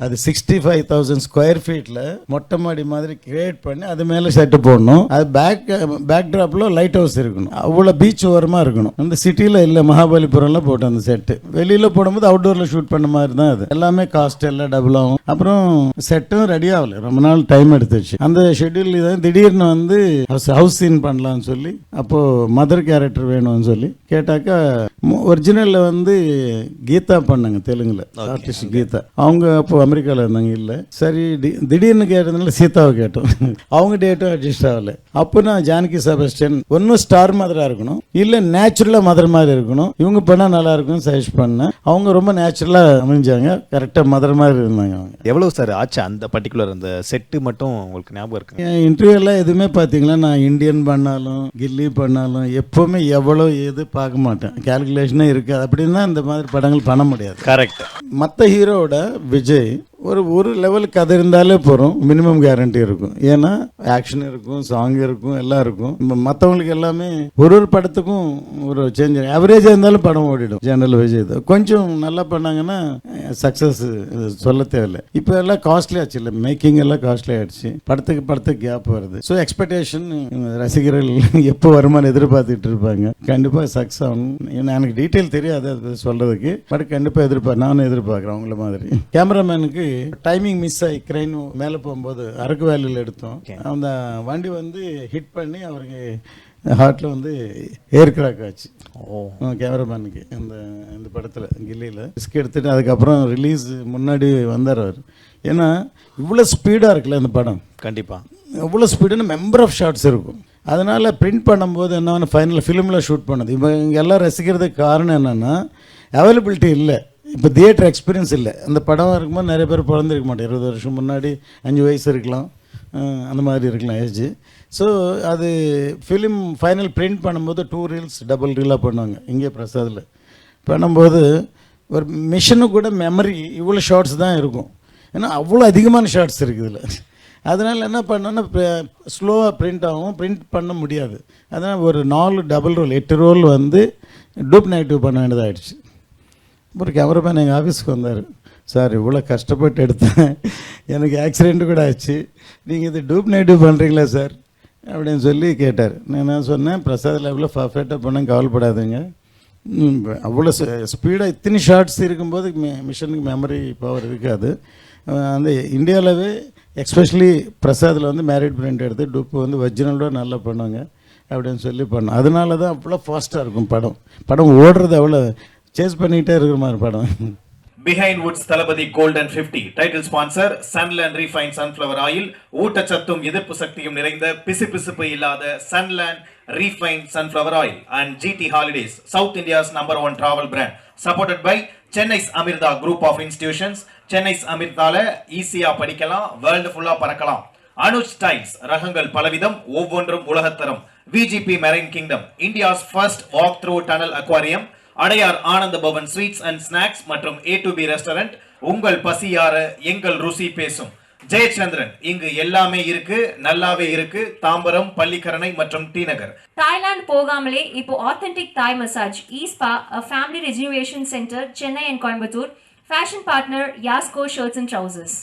அது 65,000 ஸ்கொயர் ஃபீட்ல மொட்டை மாடி மாதிரி கிரியேட் பண்ணி அது மேல செட்டு போடணும். அது பேக் டிராப்ல லைட் ஹவுஸ் இருக்கணும். அவ்வளவு பீச் ஓரமா இருக்கணும். அந்த சிட்டில இல்ல, மகாபலிபுரம்ல போட்ட அந்த செட்டு வெளியில போடும்போது அவுட்டோர்ல ஷூட் பண்ண மாதிரி தான். அது எல்லாமே காஸ்ட் எல்லாம் டபுள் ஆகும். அப்புறம் செட்டும் ரெடி ஆகல, ரொம்ப நாள் டைம் எடுத்துச்சு. அந்த ஷெட்யூல் தான் திடீர்னு வந்து ஹவுஸ் சீன் பண்ணலாம்னு சொல்லி, அப்போ மதர் கேரக்டர் வேணும்னு சொல்லி கேட்டாக்கா ஒரிஜினல்ல வந்து கீதா பண்ணாங்க, தெலுங்குல ஆர்டிஸ்ட் கீதா. அவங்க அப்போ அமெரிக்காவில் இருந்தாங்க. இல்லை சரி, திடீர்னு கேட்டதுனால சீதாவை கேட்டோம். அவங்க டேட்டும் அட்ஜஸ்ட் ஆகல. அப்போ நான் ஜானகி செபஸ்டியன் ஒன்னும் ஸ்டார் மாதிரியா இருக்கணும், இல்லை நேச்சுரலா மதர் மாதிரி இருக்கணும், இவங்க பண்ணா நல்லா இருக்கும் சஜஸ்ட் பண்ணேன். அவங்க ரொம்ப நேச்சுரலா அமைஞ்சாங்க, கரெக்டா மதர் மாதிரி இருந்தாங்க. அவங்க எவ்வளவு சார் ஆச்சு அந்த பர்டிகுலர் அந்த செட்டு மட்டும் உங்களுக்கு ஞாபகம் இருக்கு? என் இன்டர்வியூலாம் எதுவுமே பார்த்தீங்களா, நான் இந்தியன் பண்ணாலும் கில்லி பண்ணாலும் எப்பவுமே எவ்வளோ எது பார்க்க மாட்டேன், கால்குலேஷனே இருக்காது. அப்படின்னா இந்த மாதிரி படங்கள் பண்ண முடியாது. கரெக்ட். மற்ற ஹீரோவோட விஜய் ஒரு லெவலுக்கு கதை இருந்தாலே போகிறோம், மினிமம் கேரண்டி இருக்கும். ஏன்னா ஆக்ஷன் இருக்கும், சாங் இருக்கும், எல்லாம் இருக்கும். மற்றவங்களுக்கு எல்லாமே ஒரு படத்துக்கும் ஒரு சேஞ்ச், ஆவரேஜாக இருந்தாலும் படம் ஓடிடும். ஜெனரல் விஜய் தான் கொஞ்சம் நல்லா பண்ணாங்கன்னா சக்ஸஸ் சொல்ல தேவையில்லை. இப்போ எல்லாம் காஸ்ட்லி ஆச்சு, இல்லை மேக்கிங் எல்லாம் காஸ்ட்லி ஆயிடுச்சு, படத்துக்கு கேப் வருது. ஸோ எக்ஸ்பெக்டேஷன் ரசிகர்கள் எப்போ வருமானம் எதிர்பார்த்துட்டு இருப்பாங்க. கண்டிப்பாக சக்ஸஸ் ஆகணும். எனக்கு டீட்டெயில் தெரியாது அது சொல்றதுக்கு, பட் கண்டிப்பாக நானும் எதிர்பார்க்குறேன் அவங்கள மாதிரி. கேமராமேனுக்கு டைமிங் மிஸ் ஆகி கிரைன் மேலே போகும்போது அரக்கு வேலையில் எடுத்தோம். அந்த வண்டி வந்து ஹிட் பண்ணி அவருக்கு ஹார்ட்டில் வந்து ஏர் கிராக் ஆச்சு. கேமராமேனுக்கு இந்த படத்தில் கில்லியில் ரிஸ்க் எடுத்துட்டு அதுக்கப்புறம் ரிலீஸ் முன்னாடி வந்தார் அவர். ஏன்னா இவ்வளோ ஸ்பீடாக இருக்குல்ல இந்த படம், கண்டிப்பாக இவ்வளோ ஸ்பீடுன்னு மெம்பர் ஆஃப் ஷாட்ஸ் இருக்கும். அதனால் பிரிண்ட் பண்ணும்போது என்ன ஃபைனல் ஃபிலிமில் ஷூட் பண்ணது. இப்போ இங்கே எல்லாம் ரசிக்கிறதுக்கு காரணம் என்னென்னா அவைலபிலிட்டி இல்லை, இப்போ தியேட்டர் எக்ஸ்பீரியன்ஸ் இல்லை. அந்த படம் இருக்கும்போது நிறைய பேர் பிறந்திருக்க மாட்டேன், 20 வருஷம் முன்னாடி 5 வயசு இருக்கலாம், அந்த மாதிரி இருக்கலாம் ஏஜ். ஸோ அது ஃபிலிம் ஃபைனல் பிரிண்ட் பண்ணும்போது 2 ரீல்ஸ் டபுள் ரீலாக பண்ணுவாங்க இங்கே பிரசாதில். பண்ணும்போது ஒரு மிஷினு கூட மெமரி இவ்வளோ ஷார்ட்ஸ் தான் இருக்கும், ஏன்னா அவ்வளோ அதிகமான ஷார்ட்ஸ் இருக்குது இதில். அதனால் என்ன பண்ணோன்னா ஸ்லோவாக பிரிண்ட் ஆகும், பிரிண்ட் பண்ண முடியாது. அதனால் ஒரு 4 டபுள் ரோல் 8 ரோல் வந்து டூப் நெகட்டிவ் பண்ண வேண்டியதாகிடுச்சு. ஒரு கேமராமேன் எங்கள் ஆஃபீஸ்க்கு வந்தார். சார் இவ்வளோ கஷ்டப்பட்டு எடுத்தேன், எனக்கு ஆக்சிடெண்ட்டு கூட ஆச்சு, நீங்கள் இது டூப் நெகட்டிவ் பண்ணுறீங்களா சார் அப்படின்னு சொல்லி கேட்டார். நான் சொன்னேன் பிரசாத் எவ்வளோ பர்ஃபெக்டாக பண்ணேன், கவலைப்படாதுங்க. அவ்வளோ ஸ்பீடாக இத்தனை ஷார்ட்ஸ் இருக்கும்போது மிஷினுக்கு மெமரி பவர் இருக்காது. அந்த இந்தியாவிலவே எக்ஸ்பெஷலி பிரசாதில் வந்து மேரிட் பிரிண்ட் எடுத்து டூப்பு வந்து ஒரிஜினலோட நல்லா பண்ணுவாங்க அப்படின்னு சொல்லி பண்ணோம். அதனால தான் அவ்வளோ ஃபாஸ்ட்டாக இருக்கும் படம் ஓடுறது, அவ்வளோ சேஸ் பண்ணிக்கிட்டே இருக்கிற மாதிரி படம். Behind Woods Thalapathy Golden 50 title sponsor Sunland Refined Sunflower Oil, ஊட்டச்சத்தும் எதிர்ப்பு சக்தியும் நிறைந்த பிசுபிசுப்பு இல்லாத Sunland Refined Sunflower Oil and GT Holidays, South India's #1 travel brand, supported by Chennai's Amirtha Group of Institutions. Chennai's Amirthaல ஈஸியா படிக்கலாம், வேர்ல்டு ஃபுல்லா பறக்கலாம். அனுஜ் ஸ்டைல்ஸ், ரகங்கள் பலவிதம், ஒவ்வொன்றும் உலகத்தரம். VGP Marine Kingdom, India's first walk through tunnel aquarium. Adyar Ananda Pawan sweets and snacks மற்றும் A2B restaurant. உங்கள் பசியார எங்கள் ருசி பேசும். ஜெயச்சந்திரன், இங்கு எல்லாமே இருக்கு, நல்லாவே இருக்கு. தாம்பரம், பள்ளிக்கரணை மற்றும் டி நகர். தாய்லாந்து போகாமலே இப்போ ஆத்தென்டிக் தாய் மசாஜ் ஈஸ்பா, a family rejuvenation center, Chennai and Coimbatore. Fashion partner Yasko Shirts and Trousers.